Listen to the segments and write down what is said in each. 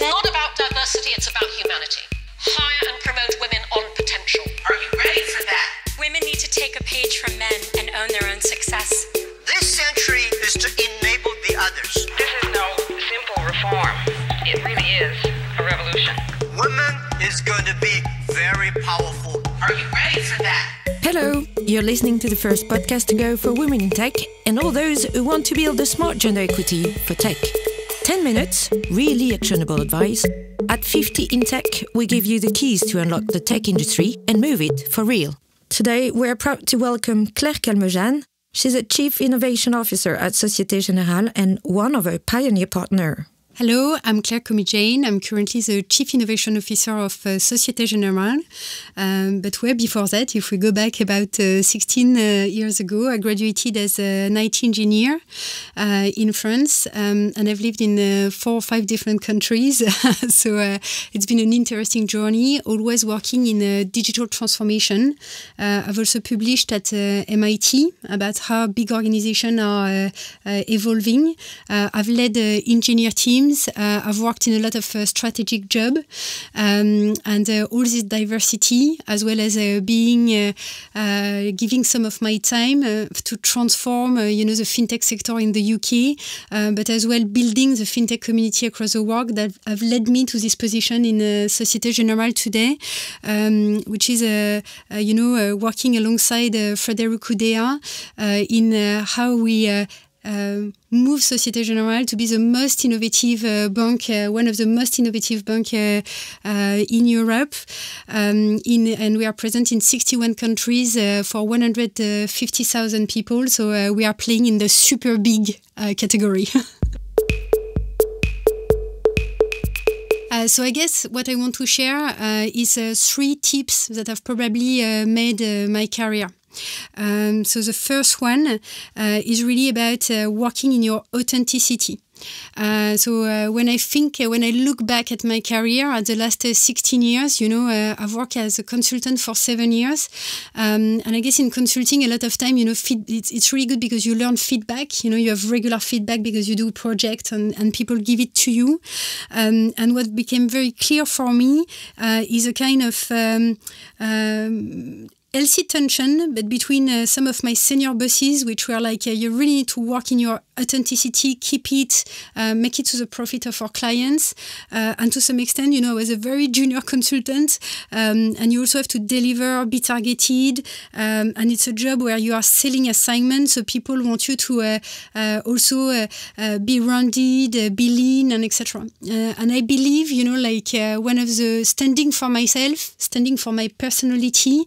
It's not about diversity, it's about humanity. Hire and promote women on potential. Are you ready for that? Women need to take a page from men and own their own success. This century is to enable the others. This is no simple reform. It really is a revolution. Women is going to be very powerful. Are you ready for that? Hello, you're listening to the first podcast to go for women in tech and all those who want to build a smart gender equity for tech. 10 minutes, really actionable advice. At 50 in Tech, we give you the keys to unlock the tech industry and move it for real. Today, we're proud to welcome Claire Calmejane. She's a Chief Innovation Officer at Societegenerale and one of our pioneer partners. Hello, I'm Claire Calmejane. I'm currently the Chief Innovation Officer of Societegenerale. But way before that, if we go back about 16 years ago, I graduated as an IT engineer in France, and I've lived in 4 or 5 different countries. So it's been an interesting journey, always working in digital transformation. I've also published at MIT about how big organizations are evolving. I've led engineer teams. I've worked in a lot of strategic jobs, and all this diversity, as well as giving some of my time to transform, the fintech sector in the UK, but as well building the fintech community across the world that have led me to this position in Societegenerale today, which is, working alongside Frédéric Oudéa in how we move Societegenerale to be the most innovative bank, one of the most innovative banks in Europe. And we are present in 61 countries for 150,000 people. So we are playing in the super big category. So I guess what I want to share is 3 tips that have probably made my career. So the first one is really about working in your authenticity. So when I look back at my career at the last 16 years, I've worked as a consultant for 7 years. And I guess in consulting, a lot of time, it's really good because you learn feedback. You have regular feedback because you do projects and people give it to you. And what became very clear for me is a kind of healthy tension, but between some of my senior bosses, which were like, you really need to work in your authenticity, keep it, make it to the profit of our clients. And to some extent, I was a very junior consultant, and you also have to deliver, be targeted. And it's a job where you are selling assignments, so people want you to also be rounded, be lean, and etc. And I believe, one of the standing for myself, standing for my personality,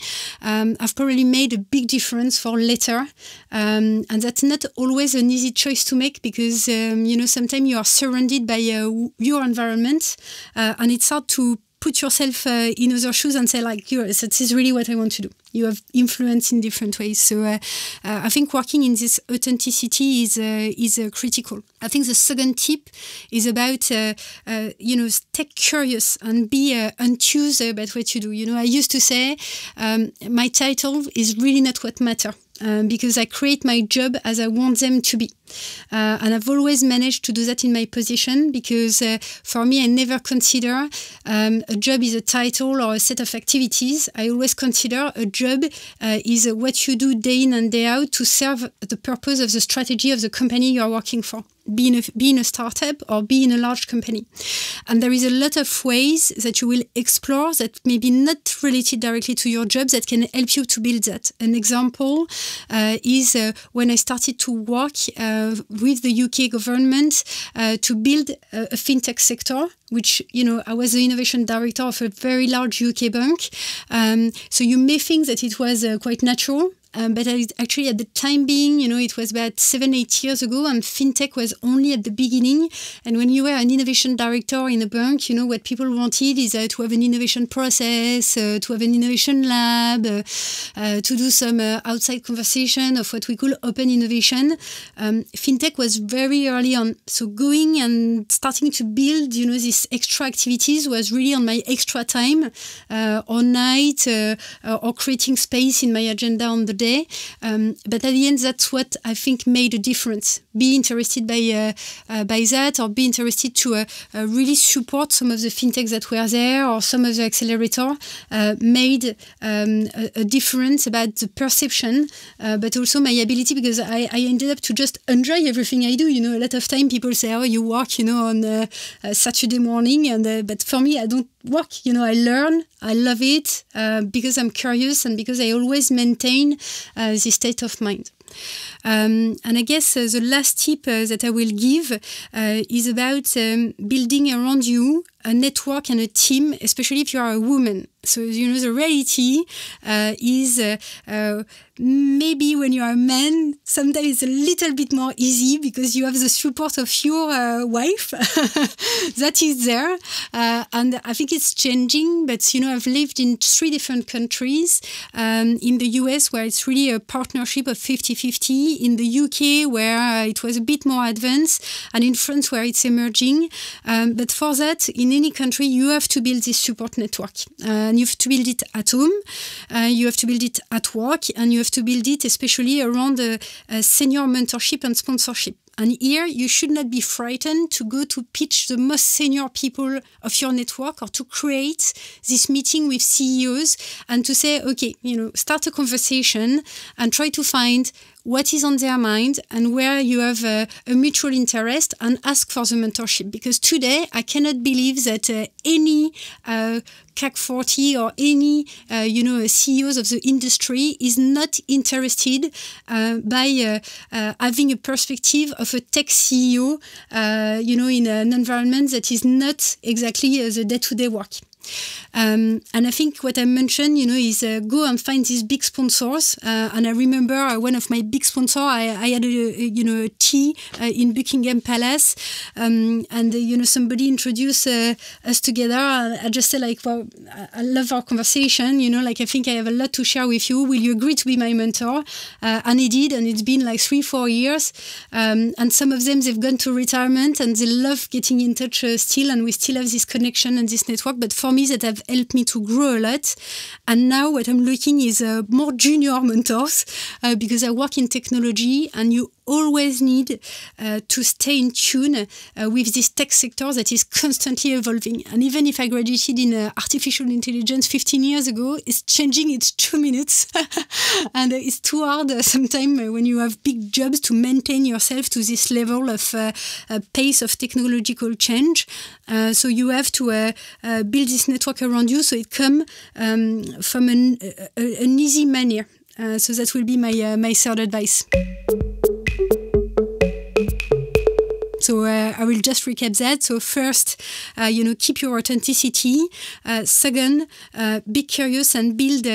I've probably made a big difference for later. And that's not always an easy choice to make because, sometimes you are surrounded by your environment and it's hard to put yourself in other shoes and say, this is really what I want to do. You have influence in different ways. So I think working in this authenticity is critical. I think the second tip is about, stay curious and be enthused about what you do. I used to say my title is really not what matters. Because I create my job as I want them to be. And I've always managed to do that in my position because for me, I never consider a job is a title or a set of activities. I always consider a job is what you do day in and day out to serve the purpose of the strategy of the company you are working for. Be in a startup or be in a large company. And there is a lot of ways that you will explore that may be not related directly to your job that can help you to build that. An example is when I started to work with the UK government to build a fintech sector, which, I was the innovation director of a very large UK bank. So you may think that it was quite natural. But actually at the time being, it was about 7-8 years ago and fintech was only at the beginning. And when you were an innovation director in a bank, what people wanted is to have an innovation process, to have an innovation lab, to do some outside conversation of what we call open innovation. Fintech was very early on. So going and starting to build, these extra activities was really on my extra time, or night, or creating space in my agenda on the today. But at the end, that's what I think made a difference. Be interested by that, or be interested to really support some of the fintechs that were there, or some of the accelerator made a difference about the perception, but also my ability, because I ended up to just enjoy everything I do. A lot of time people say, oh, you work, on Saturday morning, and but for me, I don't work. I learn. I love it because I'm curious and because I always maintain this state of mind. And I guess the last tip that I will give is about building around you a network and a team, especially if you are a woman. So, the reality is maybe when you are a man, sometimes it's a little bit more easy because you have the support of your wife that is there. And I think it's changing, but, I've lived in 3 different countries. In the US, where it's really a partnership of 50-50. In the UK, where it was a bit more advanced. And in France, where it's emerging. But for that, in any country, you have to build this support network. And you have to build it at home, you have to build it at work, and you have to build it especially around senior mentorship and sponsorship. And here, you should not be frightened to go to pitch the most senior people of your network, or to create this meeting with CEOs and to say, okay, start a conversation and try to find what is on their mind and where you have a mutual interest, and ask for the mentorship. Because today, I cannot believe that any CAC 40 or any, CEOs of the industry is not interested by having a perspective of a tech CEO, in an environment that is not exactly the day-to-day work. And I think what I mentioned, is go and find these big sponsors. And I remember one of my big sponsors, I had a tea in Buckingham Palace, and somebody introduced us together. I just said, well, I love our conversation. I think I have a lot to share with you. Will you agree to be my mentor? And he did, and it's been 3-4 years. And some of them, they've gone to retirement, and they love getting in touch still, and we still have this connection and this network. But for me, that have helped me to grow a lot. And now what I'm looking is more junior mentors, because I work in technology, and you always need to stay in tune with this tech sector that is constantly evolving. And even if I graduated in artificial intelligence 15 years ago, it's changing. It's 2 minutes. And it's too hard sometimes when you have big jobs to maintain yourself to this level of pace of technological change. So you have to build this network around you, so it comes from an easy manner. So that will be my third advice. So I will just recap that. So first, keep your authenticity. Second, be curious and build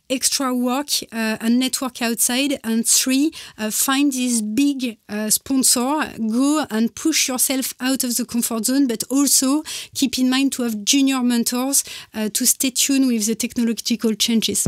extra work and network outside. And 3, find this big sponsor. Go and push yourself out of the comfort zone, but also keep in mind to have junior mentors to stay tuned with the technological changes.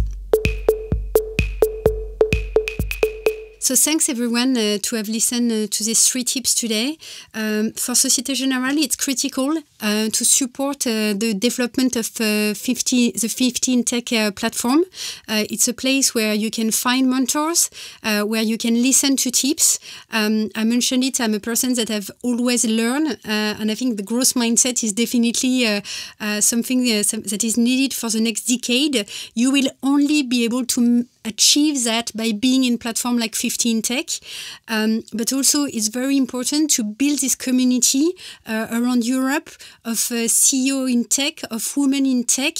So thanks everyone to have listened to these 3 tips today. For Societe Generale, it's critical to support the development of the 15Tech platform. It's a place where you can find mentors, where you can listen to tips. I mentioned it, I'm a person that I've always learned, and I think the growth mindset is definitely something that is needed for the next decade. You will only be able to achieve that by being in platform like 15Tech. But also it's very important to build this community around Europe of CEO in tech, of women in tech,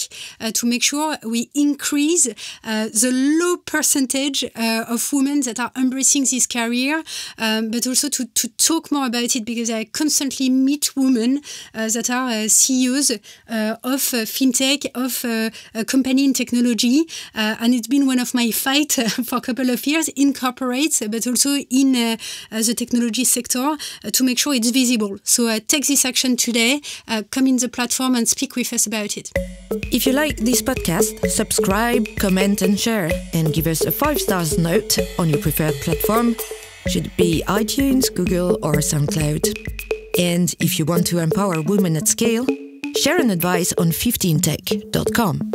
to make sure we increase the low percentage of women that are embracing this career, but also to talk more about it, because I constantly meet women that are CEOs of fintech, of a company in technology, and it's been one of my fight for a couple of years in corporates, but also in the technology sector, to make sure it's visible. So take this action today, come in the platform and speak with us about it. If you like this podcast, subscribe, comment and share, and give us a 5-star note on your preferred platform. Should it be iTunes, Google or SoundCloud. And if you want to empower women at scale, share an advice on 15tech.com.